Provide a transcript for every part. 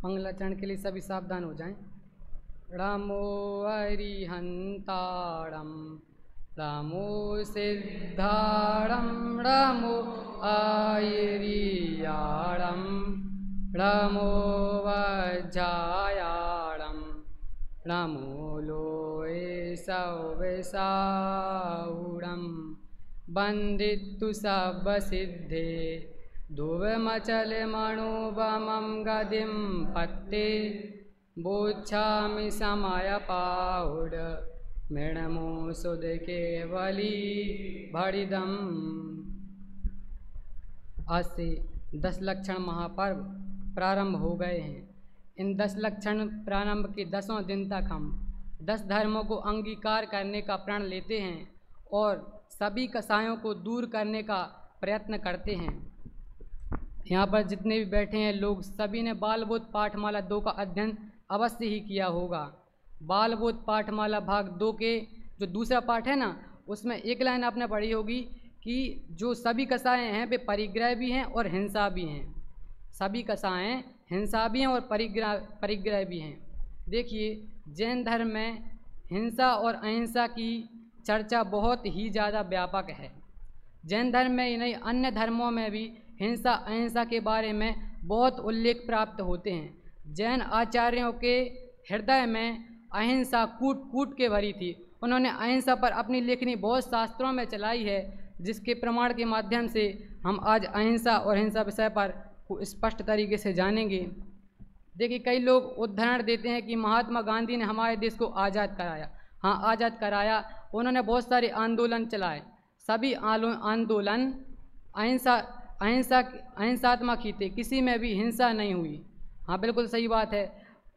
मंगलाचरण के लिए सभी सावधान हो जाएं। रामो अरिहंताणं रामो सिद्धाणं रामो आयरियाणं रामो वज्जायाणं रामो लोये सौविसाहुणं बन्दितु सबसिद्धे धुवमचल मणुबमं गदिं पत्ते बोच्छामि समयपाहुड मृणमो सुध केवली भरिदम। आज से 10 लक्षण महापर्व प्रारंभ हो गए हैं। इन 10 लक्षण प्रारंभ के 10वें दिन तक हम 10 धर्मों को अंगीकार करने का प्रण लेते हैं और सभी कसायों को दूर करने का प्रयत्न करते हैं। यहाँ पर जितने भी बैठे हैं लोग सभी ने बालबोध पाठमाला 2 का अध्ययन अवश्य ही किया होगा। बालबोध पाठमाला भाग 2 के जो दूसरा पाठ है ना, उसमें एक लाइन आपने पढ़ी होगी कि जो सभी कसाएँ हैं वे परिग्रह भी हैं और हिंसा भी हैं। सभी कसाएँ हिंसा भी हैं और परिग्रह भी हैं। देखिए, जैन धर्म में हिंसा और अहिंसा की चर्चा बहुत ही ज़्यादा व्यापक है। जैन धर्म में ही नहीं, अन्य धर्मों में भी हिंसा अहिंसा के बारे में बहुत उल्लेख प्राप्त होते हैं। जैन आचार्यों के हृदय में अहिंसा कूट कूट के भरी थी। उन्होंने अहिंसा पर अपनी लेखनी बहुत शास्त्रों में चलाई है, जिसके प्रमाण के माध्यम से हम आज अहिंसा और हिंसा विषय पर स्पष्ट तरीके से जानेंगे। देखिए, कई लोग उदाहरण देते हैं कि महात्मा गांधी ने हमारे देश को आज़ाद कराया। हाँ, आज़ाद कराया। उन्होंने बहुत सारे आंदोलन चलाए। सभी आंदोलन अहिंसात्मक ही थे, किसी में भी हिंसा नहीं हुई। हाँ, बिल्कुल सही बात है।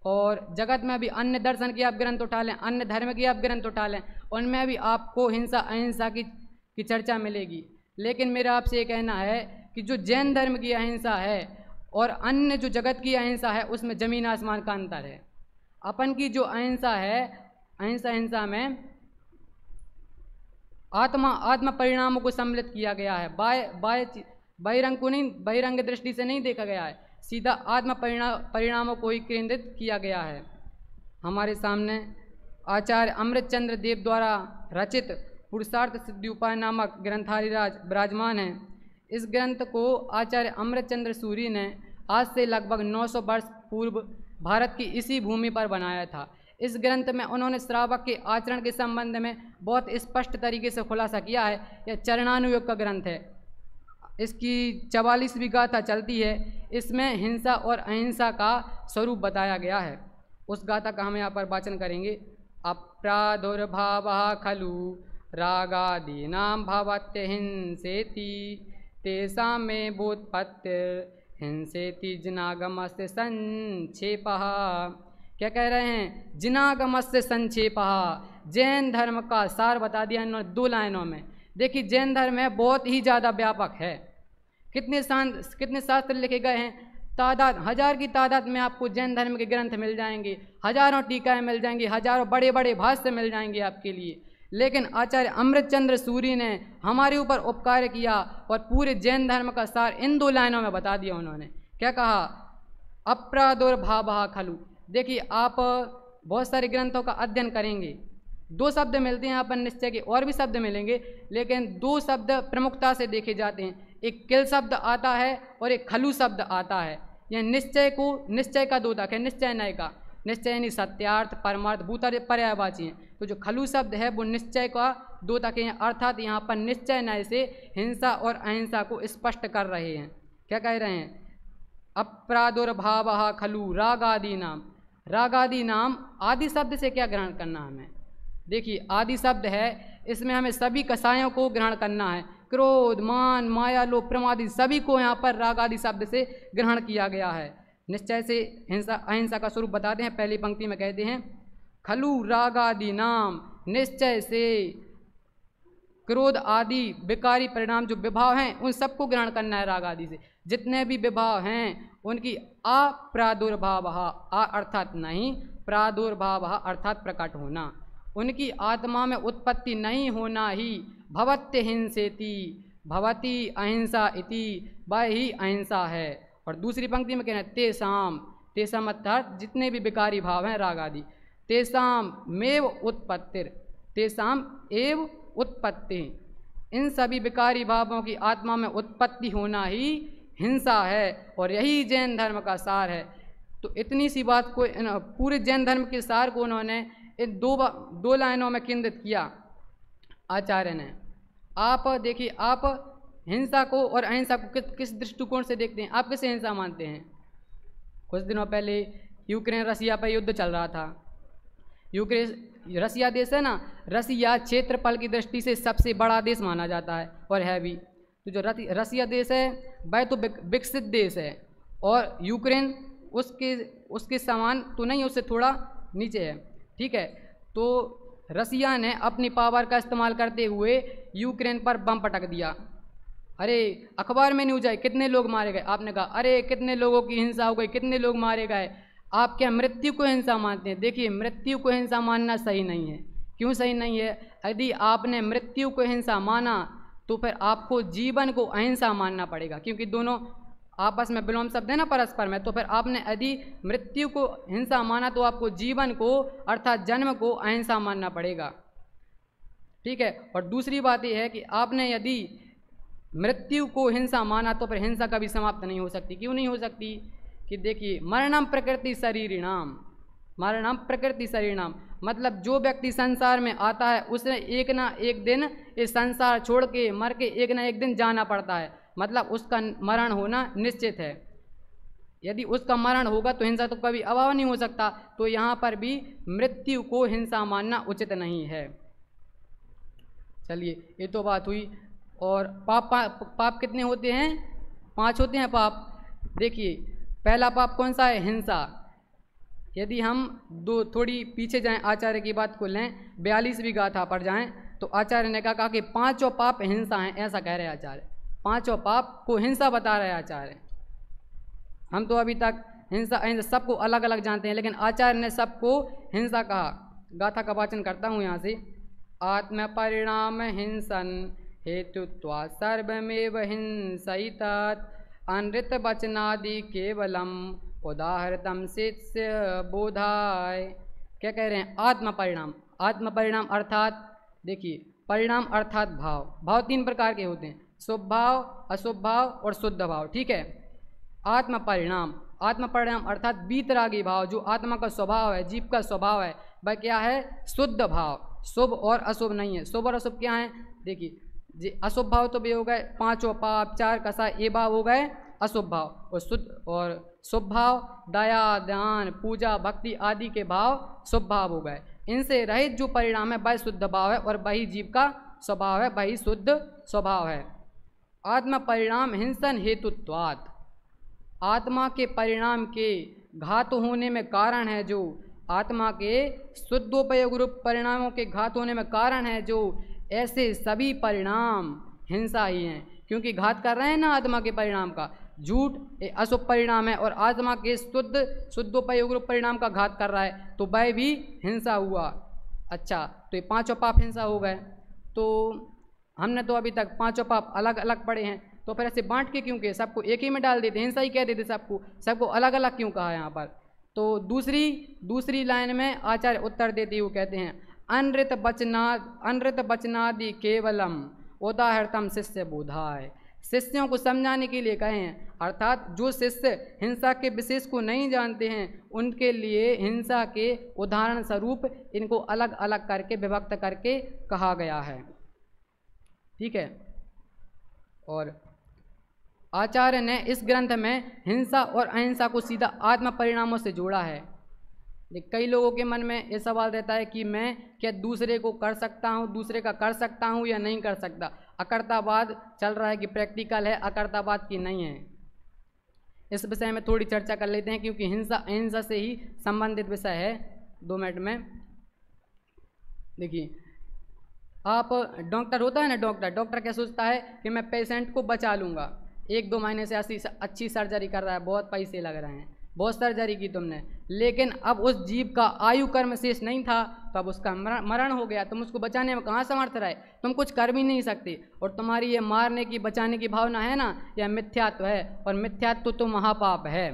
और जगत में भी अन्य दर्शन के आप ग्रंथ उठा लें, अन्य धर्म के आप ग्रंथ उठा लें, उनमें भी आपको हिंसा अहिंसा की चर्चा मिलेगी। लेकिन मेरा आपसे ये कहना है कि जो जैन धर्म की अहिंसा है और अन्य जो जगत की अहिंसा है, उसमें ज़मीन आसमान का अंतर है। अपन की जो अहिंसा है, अहिंसा में आत्म परिणामों को सम्मिलित किया गया है। बहिरंग को नहीं, बहिरंग दृष्टि से नहीं देखा गया है, सीधा आत्म परिणामों को ही केंद्रित किया गया है। हमारे सामने आचार्य अमृतचंद्र देव द्वारा रचित पुरुषार्थ सिद्धि उपाय नामक ग्रंथारिराज विराजमान है। इस ग्रंथ को आचार्य अमृतचंद्र सूरी ने आज से लगभग 900 वर्ष पूर्व भारत की इसी भूमि पर बनाया था। इस ग्रंथ में उन्होंने श्रावक के आचरण के संबंध में बहुत स्पष्ट तरीके से खुलासा किया है। यह चरणानुयोग का ग्रंथ है। इसकी 44वीं गाथा चलती है। इसमें हिंसा और अहिंसा का स्वरूप बताया गया है। उस गाथा का हम यहाँ पर वाचन करेंगे। अप्रादुर्भावः खलु रागादीनां भवत्य हिंसेति तेषां मे बोत्पत्तिर्हिंसेति जिनागमस्य संक्षेपः। क्या कह रहे हैं? जिनागमस्य संक्षेपः। जैन धर्म का सार बता दिया इन्होंने 2 लाइनों में। देखिए, जैन धर्म है बहुत ही ज़्यादा व्यापक है। कितने शास्त्र लिखे गए हैं, तादाद 1000 की तादाद में आपको जैन धर्म के ग्रंथ मिल जाएंगे, हजारों टीकाएँ मिल जाएंगी, हजारों बड़े बड़े भाष्य मिल जाएंगे आपके लिए। लेकिन आचार्य अमृतचंद्र सूरी ने हमारे ऊपर उपकार किया और पूरे जैन धर्म का सार इन 2 लाइनों में बता दिया। उन्होंने क्या कहा? अप्रादुर्भावः खलु। देखिए, आप बहुत सारे ग्रंथों का अध्ययन करेंगे, 2 शब्द मिलते हैं यहाँ पर निश्चय के, और भी शब्द मिलेंगे, लेकिन 2 शब्द प्रमुखता से देखे जाते हैं। एक किल शब्द आता है और एक खलु शब्द आता है। यह निश्चय का द्योतक है, निश्चय नय का। निश्चय यानी सत्यार्थ, परमार्थ, भूतार्थ पर्यायवाची हैं। तो जो खलु शब्द है वो निश्चय का द्योतक है, अर्थात यहाँ पर निश्चय नय से हिंसा और अहिंसा को स्पष्ट कर रहे हैं। क्या कह रहे हैं? अप्रादुर्भावः खलु रागादीनाम। रागादीनाम आदि शब्द से क्या ग्रहण करना हमें? देखिए, आदि शब्द है, इसमें हमें सभी कसायों को ग्रहण करना है। क्रोध, मान, माया, लोभ, प्रमादि सभी को यहाँ पर राग आदि शब्द से ग्रहण किया गया है। निश्चय से हिंसा अहिंसा का स्वरूप बताते हैं। पहली पंक्ति में कहते हैं खलु रागादि नाम, निश्चय से क्रोध आदि विकारी परिणाम जो विभाव हैं उन सबको ग्रहण करना है राग आदि से। जितने भी विभाव हैं उनकी अप्रादुर्भावः, आ अर्थात नहीं, प्रादुर्भावः अर्थात प्रकट होना, उनकी आत्मा में उत्पत्ति नहीं होना ही भवत्य हिंसेति, भवती अहिंसा इति, वह ही अहिंसा है। और दूसरी पंक्ति में कहना तेषाम, तेषाम अर्थात जितने भी विकारी भाव हैं राग आदि, तेषाम मेव उत्पत्तिर, तेषाम एव उत्पत्ति, इन सभी विकारी भावों की आत्मा में उत्पत्ति होना ही हिंसा है और यही जैन धर्म का सार है। तो इतनी सी बात को पूरे जैन धर्म के सार को उन्होंने इन दो लाइनों में केंद्रित किया आचार्य ने। आप देखिए, आप हिंसा को और अहिंसा को किस दृष्टिकोण से देखते हैं? आप किसे हिंसा मानते हैं? कुछ दिनों पहले यूक्रेन रसिया पर युद्ध चल रहा था। रसिया देश है ना, रसिया क्षेत्रफल की दृष्टि से सबसे बड़ा देश माना जाता है और है भी। तो जो रसिया देश है वह तो विकसित देश है और यूक्रेन उसके समान तो नहीं, उससे थोड़ा नीचे है, ठीक है। तो रसिया ने अपनी पावर का इस्तेमाल करते हुए यूक्रेन पर बम पटक दिया। अरे अखबार में न्यूज आई, कितने लोग मारे गए? आपने कहा अरे कितने लोगों की हिंसा हो गई, कितने लोग मारे गए। आप क्या मृत्यु को हिंसा मानते हैं? देखिए, मृत्यु को हिंसा मानना सही नहीं है। क्यों सही नहीं है? यदि आपने मृत्यु को हिंसा माना तो फिर आपको जीवन को अहिंसा मानना पड़ेगा, क्योंकि दोनों आपस में विलोम शब्द है ना, परस्पर में। तो फिर आपने यदि मृत्यु को हिंसा माना तो आपको जीवन को अर्थात जन्म को अहिंसा मानना पड़ेगा, ठीक है। और दूसरी बात यह है कि आपने यदि मृत्यु को हिंसा माना तो फिर हिंसा कभी समाप्त नहीं हो सकती। क्यों नहीं हो सकती? कि देखिए, मरणम प्रकृति शरीरिणाम, मरणम प्रकृति शरीरिणाम, मतलब जो व्यक्ति संसार में आता है उसे एक ना एक दिन इस संसार छोड़ के मर के एक ना एक दिन जाना पड़ता है, मतलब उसका मरण होना निश्चित है। यदि उसका मरण होगा तो हिंसा तो कभी अभाव नहीं हो सकता। तो यहाँ पर भी मृत्यु को हिंसा मानना उचित नहीं है। चलिए, ये तो बात हुई। और पाप कितने होते हैं? 5 होते हैं पाप। देखिए, पहला पाप कौन सा है? हिंसा। यदि हम थोड़ी पीछे जाएं, आचार्य की बात को लें, 42वीं गाथा पर जाएं, तो आचार्य ने कहा कि 5 पाप हिंसा हैं, ऐसा कह रहे हैं आचार्य। 5 पाप को हिंसा बता रहे हैं आचार्य। हम तो अभी तक हिंसा सबको अलग अलग जानते हैं, लेकिन आचार्य ने सबको हिंसा कहा। गाथा का वाचन करता हूँ यहाँ से। आत्म परिणाम हिंसन हेतुत्वा सर्वमेव हिंसयितात अनृत वचनादि केवलम उदाहरतम शिष्य बोधाय। क्या कह रहे हैं? आत्म परिणाम। आत्म परिणाम अर्थात देखिए, परिणाम अर्थात भाव। भाव 3 प्रकार के होते हैं, शुभ भाव, अशुभ भाव और शुद्ध भाव, ठीक है। आत्म परिणाम, आत्म परिणाम अर्थात बीतरागी भाव, जो आत्मा का स्वभाव है, जीव का स्वभाव है, वह क्या है? शुद्ध भाव। शुभ और अशुभ नहीं है। शुभ और अशुभ क्या है? देखिए, अशुभ भाव तो भी हो गए 5 पाप, 4 कसा, ये भाव हो गए अशुभ भाव। और शुभ भाव दया, दान, पूजा, भक्ति आदि के भाव शुभ भाव हो गए। इनसे रहित जो परिणाम है वह शुद्ध भाव है और वही जीव का स्वभाव है, वही शुद्ध स्वभाव है। आत्म परिणाम हिंसन हेतुत्वात्, आत्मा के परिणाम के घात होने में कारण है, जो आत्मा के शुद्धोपयोग रूप परिणामों के घात होने में कारण है, जो ऐसे सभी परिणाम हिंसा ही हैं। क्योंकि घात कर रहे हैं ना आत्मा के परिणाम का। झूठ अशुभ परिणाम है और आत्मा के शुद्धोपयोग रूप परिणाम का घात कर रहा है, तो वह भी हिंसा हुआ। अच्छा, तो ये 5 पाप हिंसा हो गए। तो हमने तो अभी तक 5 पाप अलग अलग पढ़े हैं, तो फिर ऐसे बांट के क्यों कहे? सबको एक ही में डाल देते, हिंसा ही कह देते सबको अलग अलग क्यों कहा यहाँ पर? तो दूसरी लाइन में आचार्य उत्तर देते हुए कहते हैं, अनृत वचनादि केवलम उदाहरतम शिष्य बोधाय। शिष्यों को समझाने के लिए कहे हैं, अर्थात जो शिष्य हिंसा के विशेष को नहीं जानते हैं उनके लिए हिंसा के उदाहरण स्वरूप इनको अलग अलग करके विभक्त करके कहा गया है, ठीक है। और आचार्य ने इस ग्रंथ में हिंसा और अहिंसा को सीधा आत्म परिणामों से जोड़ा है। कई लोगों के मन में ये सवाल रहता है कि मैं क्या दूसरे को कर सकता हूँ, दूसरे का कर सकता हूँ या नहीं कर सकता। अकर्तावाद चल रहा है कि प्रैक्टिकल है, अकर्तावाद की नहीं है। इस विषय में थोड़ी चर्चा कर लेते हैं, क्योंकि हिंसा अहिंसा से ही संबंधित विषय है। 2 मिनट में देखिए, आप डॉक्टर होता है ना, डॉक्टर क्या सोचता है कि मैं पेशेंट को बचा लूँगा। 1-2 महीने से अच्छी सर्जरी कर रहा है, बहुत पैसे लग रहे हैं, बहुत सर्जरी की तुमने, लेकिन अब उस जीव का आयु कर्म शेष नहीं था, तो अब उसका मरण हो गया। तुम उसको बचाने में कहाँ समर्थ रहे? तुम कुछ कर भी नहीं सकते। और तुम्हारी ये मारने की बचाने की भावना है ना, यह मिथ्यात्व है, और मिथ्यात्व तो महापाप है।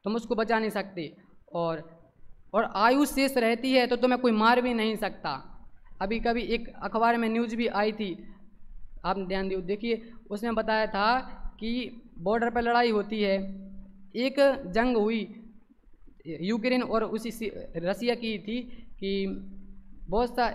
तुम उसको बचा नहीं सकते। और आयु शेष रहती है तो तुम्हें कोई मार भी नहीं सकता। अभी कभी एक अखबार में न्यूज़ भी आई थी, आप ध्यान दियो, देखिए उसमें बताया था कि बॉर्डर पर लड़ाई होती है, एक जंग हुई यूक्रेन और उसी रसिया की थी कि बहुत सा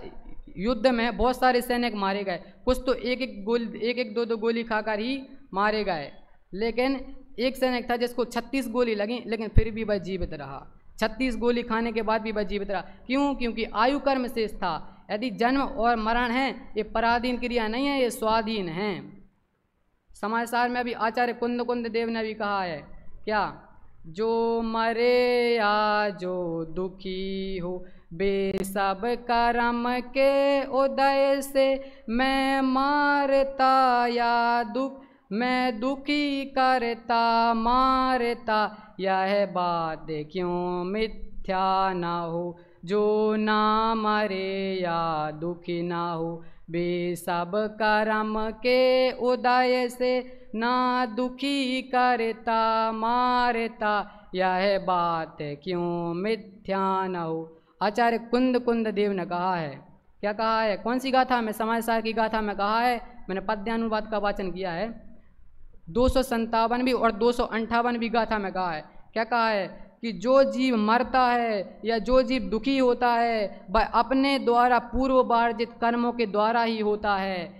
युद्ध में बहुत सारे सैनिक मारे गए, कुछ तो एक दो गोली खाकर ही मारे गए, लेकिन एक सैनिक था जिसको 36 गोली लगी, लेकिन फिर भी वह जीवित रहा। 36 गोली खाने के बाद भी वह जीवित रहा। क्यों? क्योंकि आयु कर्म शेष था। यदि जन्म और मरण है ये पराधीन क्रिया नहीं है, ये स्वाधीन है। समाजसार में भी आचार्य कुंद देव ने भी कहा है क्या, जो मरे या जो दुखी हो बे सब कर्म के उदय से, मैं मारता या मैं दुखी करता मारता, यह बात क्यों मिथ्या ना हो, जो ना मरे या दुखी ना हो बे सब कर्म के उदय से, ना दुखी करता मारता, यह बात क्यों मिथ्या न हो। आचार्य कुंद देव ने कहा है। क्या कहा है? कौन सी गाथा में? समाजसार की गाथा में कहा है। मैंने पद्यानुवाद का वाचन किया है। 257वीं और 258वीं गाथा में कहा है। क्या कहा है? कि जो जीव मरता है या जो जीव दुखी होता है वह अपने द्वारा पूर्ववार्जित कर्मों के द्वारा ही होता है।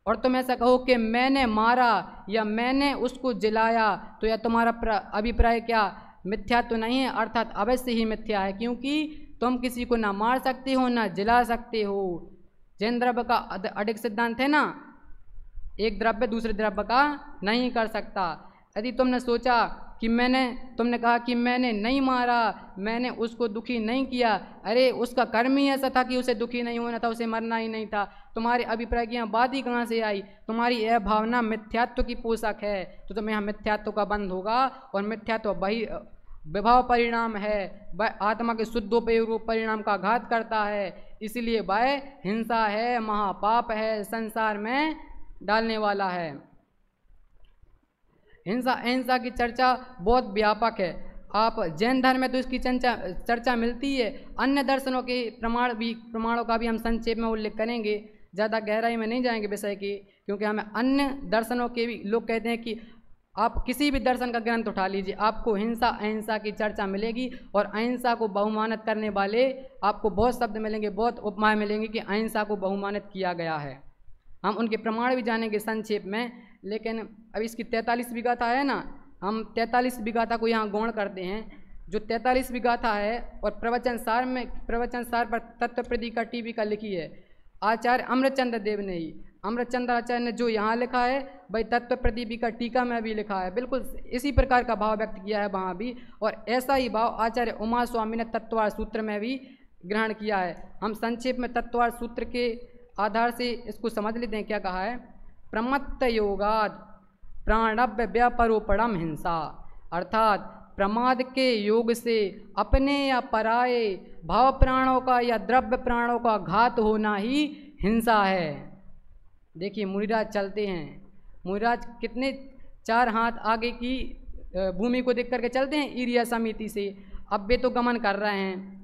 और तुम ऐसा कहो कि मैंने मारा या मैंने उसको जिलाया, तो यह तुम्हारा अभिप्राय क्या मिथ्या तो नहीं है? अर्थात अवश्य ही मिथ्या है, क्योंकि तुम किसी को ना मार सकते हो ना जिला सकते हो। जैन द्रव्य का अडिग सिद्धांत है ना, एक द्रव्य दूसरे द्रव्य का नहीं कर सकता। यदि तुमने सोचा कि तुमने कहा कि मैंने नहीं मारा, मैंने उसको दुखी नहीं किया, अरे उसका कर्म ही ऐसा था कि उसे दुखी नहीं होना था, उसे मरना ही नहीं था, तुम्हारे अभिप्राय की यहाँ बात ही कहाँ से आई? तुम्हारी यह भावना मिथ्यात्व की पोषक है, तो तुम्हें यहाँ मिथ्यात्व का बंध होगा। और मिथ्यात्व वही विभाव परिणाम है, वह आत्मा के शुद्धोपयोग रूप परिणाम का घात करता है, इसलिए वह हिंसा है, महापाप है, संसार में डालने वाला है। हिंसा अहिंसा की चर्चा बहुत व्यापक है। आप जैन धर्म में तो इसकी चर्चा मिलती है। अन्य दर्शनों के प्रमाणों का भी हम संक्षेप में उल्लेख करेंगे, ज़्यादा गहराई में नहीं जाएंगे विषय की, क्योंकि हमें अन्य दर्शनों के भी लोग कहते हैं कि आप किसी भी दर्शन का ग्रंथ उठा लीजिए, आपको हिंसा अहिंसा की चर्चा मिलेगी, और अहिंसा को बहुमानित करने वाले आपको बहुत शब्द मिलेंगे, बहुत उपमाएँ मिलेंगी कि अहिंसा को बहुमानित किया गया है। हम उनके प्रमाण भी जानेंगे संक्षेप में, लेकिन अब इसकी 43वीं गाथा है ना, हम 43वीं गाथा को यहाँ गौण करते हैं। जो 43वीं गाथा है और प्रवचन सार पर तत्व प्रदीका टीवी का लिखी है आचार्य अमृतचंद्र देव ने ही। अमृतचंद्र आचार्य ने जो यहाँ लिखा है भाई तत्व प्रदीपिका टीका में भी लिखा है, बिल्कुल इसी प्रकार का भाव व्यक्त किया है वहाँ भी, और ऐसा ही भाव आचार्य उमा स्वामी ने तत्वार सूत्र में भी ग्रहण किया है। हम संक्षेप में तत्वार सूत्र के आधार से इसको समझ लेते हैं। क्या कहा है? प्रमत्त योगाद प्राणव्य व्यापरोपणम हिंसा, अर्थात प्रमाद के योग से अपने या पराये भाव प्राणों का या द्रव्य प्राणों का घात होना ही हिंसा है। देखिए मुनिराज चलते हैं, मुनिराज कितने 4 हाथ आगे की भूमि को देख करके चलते हैं ईरिया समिति से। अब वे तो गमन कर रहे हैं,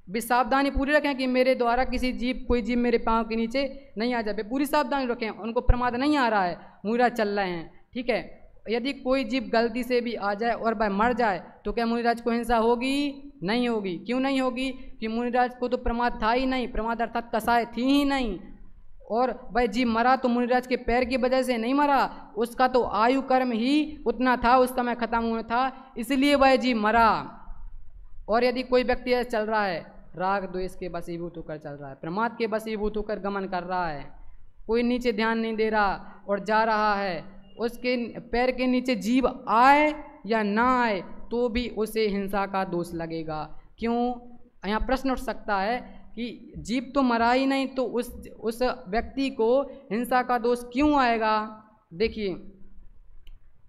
भी सावधानी पूरी रखें कि मेरे द्वारा कोई जीव मेरे पाँव के नीचे नहीं आ जाए, पूरी सावधानी रखें, उनको प्रमाद नहीं आ रहा है, मुनिराज चल रहे हैं, ठीक है। यदि कोई जीव गलती से भी आ जाए और वह मर जाए तो क्या मुनिराज को हिंसा होगी? नहीं होगी। क्यों नहीं होगी? कि मुनिराज को तो प्रमाद था ही नहीं, प्रमाद अर्थात कसाय थी ही नहीं, और वह जीव मरा तो मुनिराज के पैर की वजह से नहीं मरा, उसका तो आयु कर्म ही उतना था, उस समय खत्म हुआ था, इसलिए वह जीव मरा। और यदि कोई व्यक्ति ऐसा चल रहा है, राग द्वेष के वशीभूत होकर चल रहा है, प्रमाद के वशीभूत होकर गमन कर रहा है, कोई नीचे ध्यान नहीं दे रहा और जा रहा है, उसके पैर के नीचे जीव आए या ना आए तो भी उसे हिंसा का दोष लगेगा। क्यों? यहाँ प्रश्न उठ सकता है कि जीव तो मरा ही नहीं, तो उस व्यक्ति को हिंसा का दोष क्यों आएगा? देखिए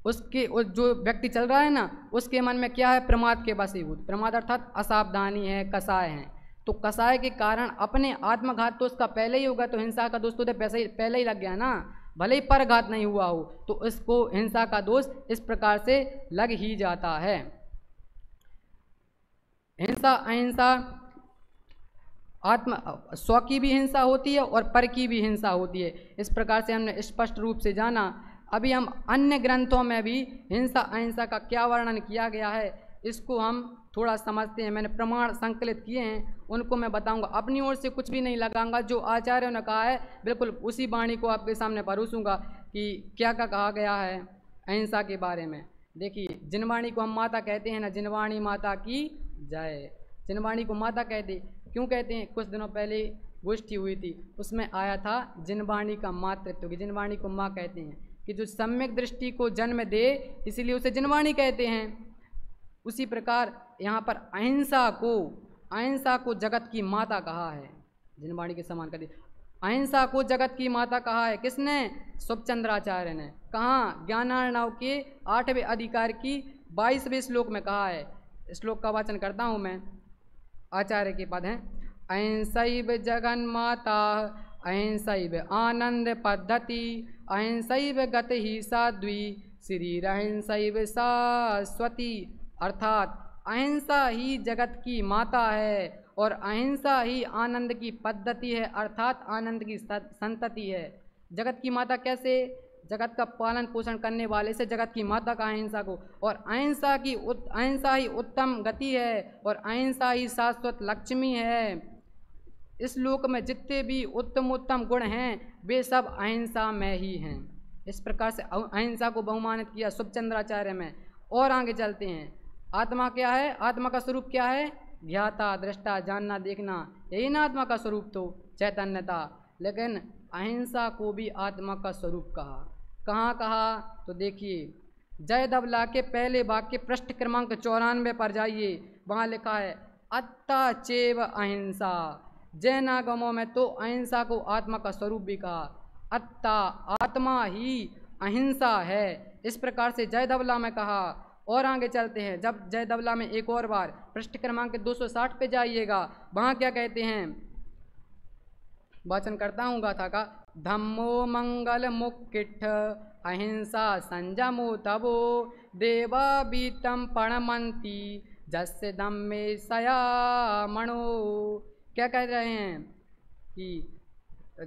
जो व्यक्ति चल रहा है ना, उसके मन में क्या है? प्रमाद के वशीभूत। प्रमाद अर्थात असावधानी है, कसाय है, तो कसाय के कारण अपने आत्मघात तो उसका पहले ही होगा, तो हिंसा का दोष तो पहले ही लग गया ना, भले ही परघात नहीं हुआ हो तो इसको हिंसा का दोष इस प्रकार से लग ही जाता है। हिंसा अहिंसा स्व की भी हिंसा होती है और पर की भी हिंसा होती है। इस प्रकार से हमने स्पष्ट रूप से जाना। अभी हम अन्य ग्रंथों में भी हिंसा अहिंसा का क्या वर्णन किया गया है इसको हम थोड़ा समझते हैं। मैंने प्रमाण संकलित किए हैं, उनको मैं बताऊंगा। अपनी ओर से कुछ भी नहीं लगाऊंगा, जो आचार्यों ने कहा है बिल्कुल उसी वाणी को आपके सामने परोसूंगा कि क्या क्या कहा गया है अहिंसा के बारे में। देखिए, जिनवाणी को हम माता कहते हैं ना, जिनवाणी माता की जय। जिनवाणी को माता कहते क्यों कहते हैं? कुछ दिनों पहले गोष्ठी हुई थी, उसमें आया था जिनवाणी का मातृत्व की। जिनवाणी को माँ कहते हैं कि जो सम्यक दृष्टि को जन्म दे, इसीलिए उसे जिनवाणी कहते हैं। उसी प्रकार यहाँ पर अहिंसा को जगत की माता कहा है, जिनवाणी के समान कर दी। अहिंसा को जगत की माता कहा है किसने? सुबचंद्राचार्य ने। कहाँ? ज्ञानार्णव के 8वें अधिकार की 22वें श्लोक में कहा है। श्लोक का वाचन करता हूँ मैं, आचार्य के पद हैं। अहिंसैव जगन माता अहिंसैव आनंद पद्धति अहिंसैव गति ही साध्वी श्रीरहिंसैव शाश्वती। अर्थात अहिंसा ही जगत की माता है और अहिंसा ही आनंद की पद्धति है, अर्थात आनंद की संतति है। जगत की माता कैसे? जगत का पालन पोषण करने वाले से जगत की माता का अहिंसा को। और अहिंसा ही उत्तम गति है और अहिंसा ही शाश्वत लक्ष्मी है। इस लोक में जितने भी उत्तम उत्तम गुण हैं वे सब अहिंसा में ही हैं। इस प्रकार से अहिंसा को बहुमानित किया सुबचंद्राचार्य में। और आगे चलते हैं। आत्मा क्या है? आत्मा का स्वरूप क्या है? ज्ञाता दृष्टा, जानना देखना, यही ना आत्मा का स्वरूप, तो चैतन्यता। लेकिन अहिंसा को भी आत्मा का स्वरूप कहा। कहाँ कहा? तो देखिए, जय दबला के पहले वाक्य पृष्ठ क्रमांक 94 पर जाइए, वहाँ लिखा है अत्ता चेव अहिंसा। जैनागमों में तो अहिंसा को आत्मा का स्वरूप भी कहा। अत्ता, आत्मा ही अहिंसा है, इस प्रकार से जय दबला में कहा। और आगे चलते हैं, जब जय दबला में एक और बार पृष्ठ क्रमांक 260 पे जाइएगा, वहाँ क्या कहते हैं? वाचन करता हूँ गाथा का। धम्मो मंगल मुक्किठ अहिंसा संजमो तवो देवा बीतम पणमंती जस्य धम्मे सया मणो। क्या कह रहे हैं कि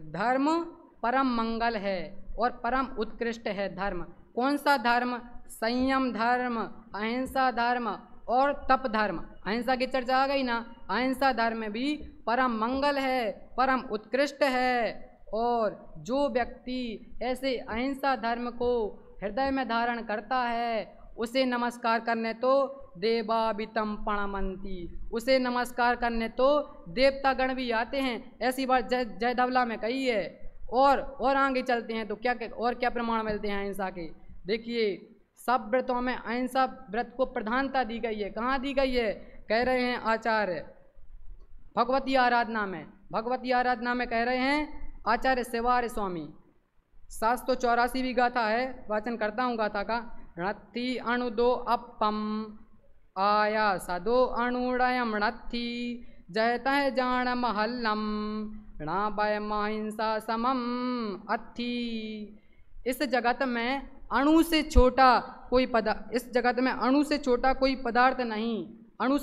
धर्म परम मंगल है और परम उत्कृष्ट है धर्म। कौन सा धर्म? संयम धर्म, अहिंसा धर्म और तप धर्म। अहिंसा की चर्चा आ गई ना। अहिंसा धर्म भी परम मंगल है, परम उत्कृष्ट है। और जो व्यक्ति ऐसे अहिंसा धर्म को हृदय में धारण करता है उसे नमस्कार करने तो देवावितम प्रणमंती, उसे नमस्कार करने तो देवता गण भी आते हैं। ऐसी बात जय धवला में कही है। और आगे चलते हैं तो क्या प्रमाण मिलते हैं अहिंसा के? देखिए, सब व्रतों में अहिंसा व्रत को प्रधानता दी गई है। कहाँ दी गई है? कह रहे हैं आचार्य भगवती आराधना में। भगवती आराधना में कह रहे हैं आचार्य शिवार्य स्वामी। 784वीं गाथा है, वाचन करता हूँ गाथा का। णत्थी अणुदो अपम आया सदो अणुड़यम णत्थी जयता है जान महल्लम णाभय महिंसा समम अत्थी। इस जगत में अणु से छोटा कोई पदार्थ नहीं। अणु से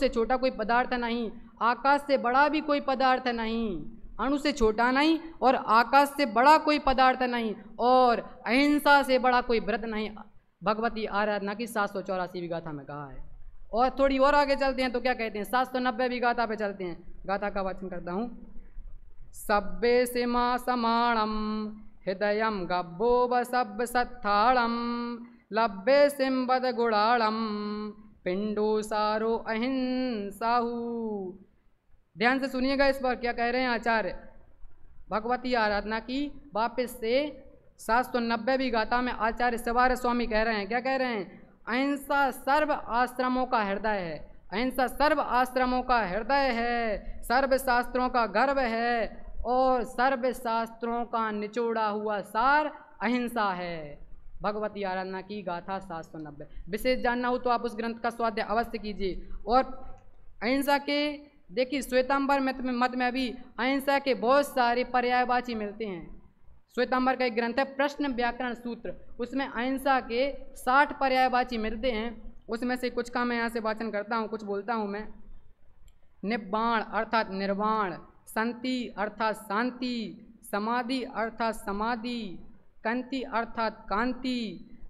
छोटा कोई पदार्थ नहीं, आकाश से बड़ा भी कोई पदार्थ नहीं। अणु से छोटा नहीं और आकाश से बड़ा कोई पदार्थ नहीं और अहिंसा से बड़ा कोई व्रत नहीं। भगवती आराधना की 784वीं गाथा में कहा है। और थोड़ी और आगे चलते हैं तो क्या कहते हैं? 790वीं गाथा पे चलते हैं। गाथा का वाचन करता हूँ। सब्बे सिमा समाणम हृदयम गब्बो वसब्ब सत्थाणम लब्बे सिंबद गुणाणम पिंडो सारो अहिंसाहु। ध्यान से सुनिएगा इस पर क्या कह रहे हैं आचार्य। भगवती आराधना की वापस से 790वीं गाथा में आचार्य शिवार्य स्वामी कह रहे हैं, क्या कह रहे हैं? अहिंसा सर्व आश्रमों का हृदय है। अहिंसा सर्व आश्रमों का हृदय है, सर्व शास्त्रों का गर्व है और सर्व शास्त्रों का निचोड़ा हुआ सार अहिंसा है। भगवती आराधना की गाथा 790। विशेष जानना हो तो आप उस ग्रंथ का स्वाध्याय अवश्य कीजिए। और अहिंसा के देखिए श्वेतांबर मत में भी अहिंसा के बहुत सारे पर्यायवाची मिलते हैं। श्वेतांबर का एक ग्रंथ है प्रश्न व्याकरण सूत्र, उसमें अहिंसा के 60 पर्यायवाची मिलते हैं। उसमें से कुछ का मैं यहाँ से वाचन करता हूँ, कुछ बोलता हूँ मैं। निब्बाण अर्थात निर्वाण, संति अर्थात शांति, समाधि अर्थात समाधि, कांति अर्थात कांति,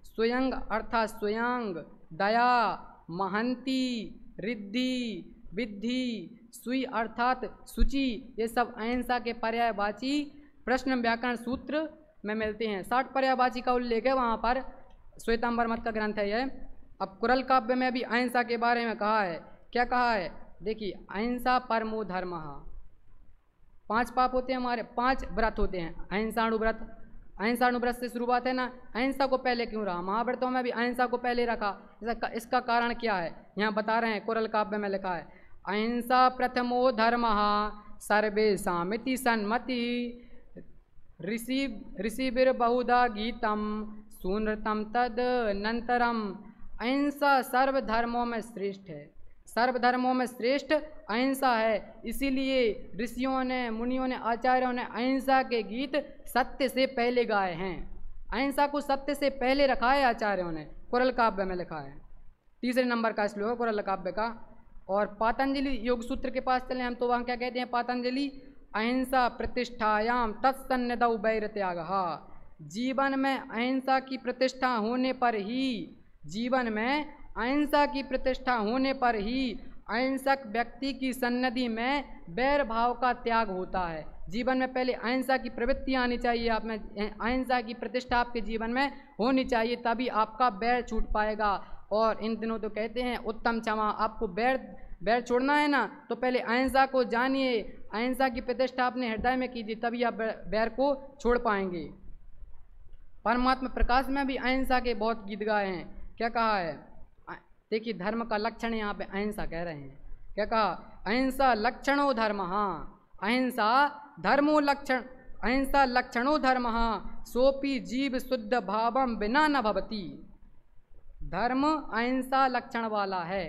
स्वयं अर्थात स्वयं, दया, महंती, रिद्धि, विद्धि, सुई अर्थात सूची। ये सब अहिंसा के पर्यायवाची प्रश्न व्याकरण सूत्र में मिलते हैं। 60 पर्यायवाची का उल्लेख है वहाँ पर, श्वेतांबर मत का ग्रंथ है यह। अब कुरल काव्य में भी अहिंसा के बारे में कहा है। क्या कहा है? देखिए, अहिंसा परमो धर्मः। 5 पाप होते हैं हमारे, 5 व्रत होते हैं। अहिंसाणुव्रत, अहिंसाणुव्रत से शुरुआत है ना। अहिंसा को पहले क्यों रहा? महाव्रतों में भी अहिंसा को पहले रखा। इसका कारण क्या है? यहाँ बता रहे हैं, कुरल काव्य में लिखा है, अहिंसा प्रथमो धर्मः सर्वेषामिति सन्मति, ऋषिभिर्बहुधा गीतम सुनृतम तदनंतरम। अहिंसा सर्वधर्मों में श्रेष्ठ है, सर्वधर्मों में श्रेष्ठ अहिंसा है। इसीलिए ऋषियों ने, मुनियों ने, आचार्यों ने अहिंसा के गीत सत्य से पहले गाए हैं। अहिंसा को सत्य से पहले रखा है आचार्यों ने, कुरल काव्य में लिखा है। 3 नंबर का श्लोक है कुरल काव्य का। और पातंजलि योग सूत्र के पास चले हम तो वहाँ क्या कहते हैं पातंजलि? अहिंसा प्रतिष्ठायाम तत्सन्निधौ वैरत्यागः। जीवन में अहिंसा की प्रतिष्ठा होने पर ही, जीवन में अहिंसा की प्रतिष्ठा होने पर ही अहिंसक व्यक्ति की सन्निधि में बैर भाव का त्याग होता है। जीवन में पहले अहिंसा की प्रवृत्ति आनी चाहिए, आप में अहिंसा की प्रतिष्ठा आपके जीवन में होनी चाहिए, तभी आपका बैर छूट पाएगा। और इन दिनों तो कहते हैं उत्तम क्षमा, आपको बैर छोड़ना है ना तो पहले अहिंसा को जानिए, अहिंसा की प्रतिष्ठा अपने हृदय में कीजिए, तभी आप बैर को छोड़ पाएंगे। परमात्मा प्रकाश में भी अहिंसा के बहुत गीत गाए हैं। क्या कहा है? देखिए, धर्म का लक्षण यहाँ पे अहिंसा कह रहे हैं। क्या कहा? अहिंसा लक्षणो धर्म, अहिंसा धर्मो लक्षण, अहिंसा लक्षणो धर्म सोपि जीव शुद्ध भावम बिना न भवति। धर्म अहिंसा लक्षण वाला है,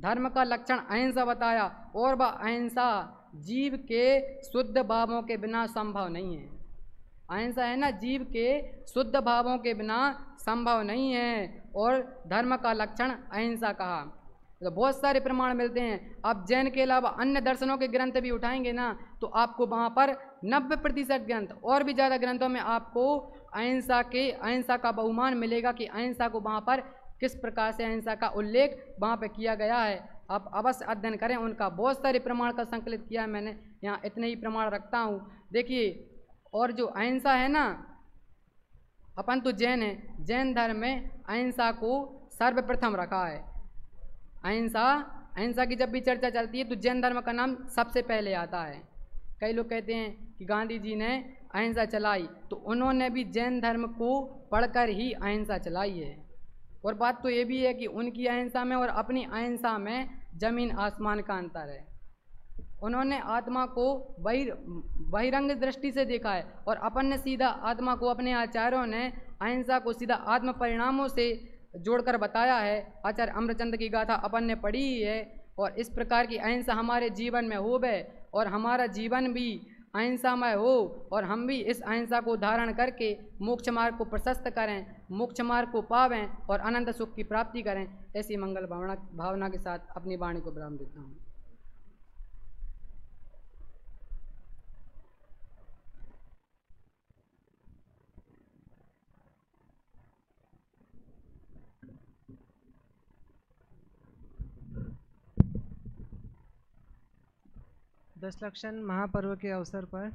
धर्म का लक्षण अहिंसा बताया, और वह अहिंसा जीव के शुद्ध भावों के बिना संभव नहीं है। अहिंसा है ना, जीव के शुद्ध भावों के बिना संभव नहीं है। और धर्म का लक्षण अहिंसा कहा। तो बहुत सारे प्रमाण मिलते हैं। आप जैन के अलावा अन्य दर्शनों के ग्रंथ भी उठाएंगे ना तो आपको वहाँ पर 90% ग्रंथ और भी ज़्यादा ग्रंथों में आपको अहिंसा का बहुमान मिलेगा कि अहिंसा को वहाँ पर किस प्रकार से अहिंसा का उल्लेख वहाँ पर किया गया है। आप अवश्य अध्ययन करें, उनका बहुत सारे प्रमाण का संकलित किया है मैंने, यहाँ इतने ही प्रमाण रखता हूँ। देखिए, और जो अहिंसा है ना, अपन तो जैन है, जैन धर्म में अहिंसा को सर्वप्रथम रखा है। अहिंसा की जब भी चर्चा चलती है तो जैन धर्म का नाम सबसे पहले आता है। कई लोग कहते हैं कि गांधी जी ने अहिंसा चलाई, तो उन्होंने भी जैन धर्म को पढ़कर ही अहिंसा चलाई है। और बात तो ये भी है कि उनकी अहिंसा में और अपनी अहिंसा में जमीन आसमान का अंतर है। उन्होंने आत्मा को बहिरंग दृष्टि से देखा है और अपन ने सीधा आत्मा को, अपने आचार्यों ने अहिंसा को सीधा आत्म परिणामों से जोड़कर बताया है। आचार्य अमरचंद की गाथा अपन ने पढ़ी ही है। और इस प्रकार की अहिंसा हमारे जीवन में हो बे और हमारा जीवन भी अहिंसामय हो और हम भी इस अहिंसा को धारण करके मोक्ष मार्ग को प्रशस्त करें, मोक्ष मार्ग को पावें और अनंत सुख की प्राप्ति करें। ऐसी मंगल भावना के साथ अपनी वाणी को विराम देता हूँ। दस लक्षण महापर्व के अवसर पर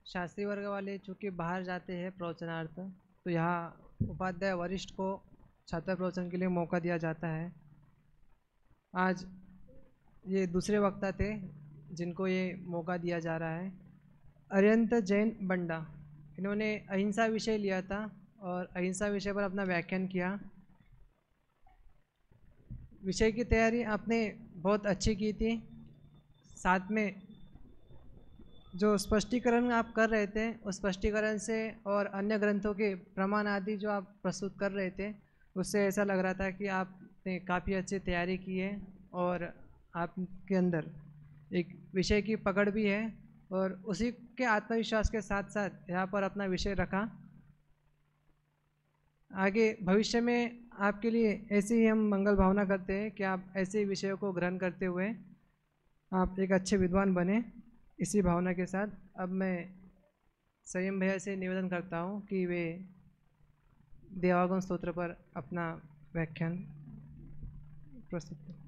शास्त्री वर्ग वाले चूँकि बाहर जाते हैं प्रवचनार्थ, तो यहाँ उपाध्याय वरिष्ठ को छात्र प्रवचन के लिए मौका दिया जाता है। आज ये दूसरे वक्ता थे जिनको ये मौका दिया जा रहा है। अरिहंत जैन बंडा, इन्होंने अहिंसा विषय लिया था और अहिंसा विषय पर अपना व्याख्यान किया। विषय की तैयारी आपने बहुत अच्छी की थी, साथ में जो स्पष्टीकरण आप कर रहे थे उस स्पष्टीकरण से और अन्य ग्रंथों के प्रमाण आदि जो आप प्रस्तुत कर रहे थे उससे ऐसा लग रहा था कि आपने काफ़ी अच्छी तैयारी की है और आपके अंदर एक विषय की पकड़ भी है और उसी के आत्मविश्वास के साथ साथ यहाँ पर अपना विषय रखा। आगे भविष्य में आपके लिए ऐसे ही हम मंगल भावना करते हैं कि आप ऐसे विषयों को ग्रहण करते हुए आप एक अच्छे विद्वान बने। इसी भावना के साथ अब मैं संयम भैया से निवेदन करता हूँ कि वे देवागम स्तोत्र पर अपना व्याख्यान प्रस्तुत करें।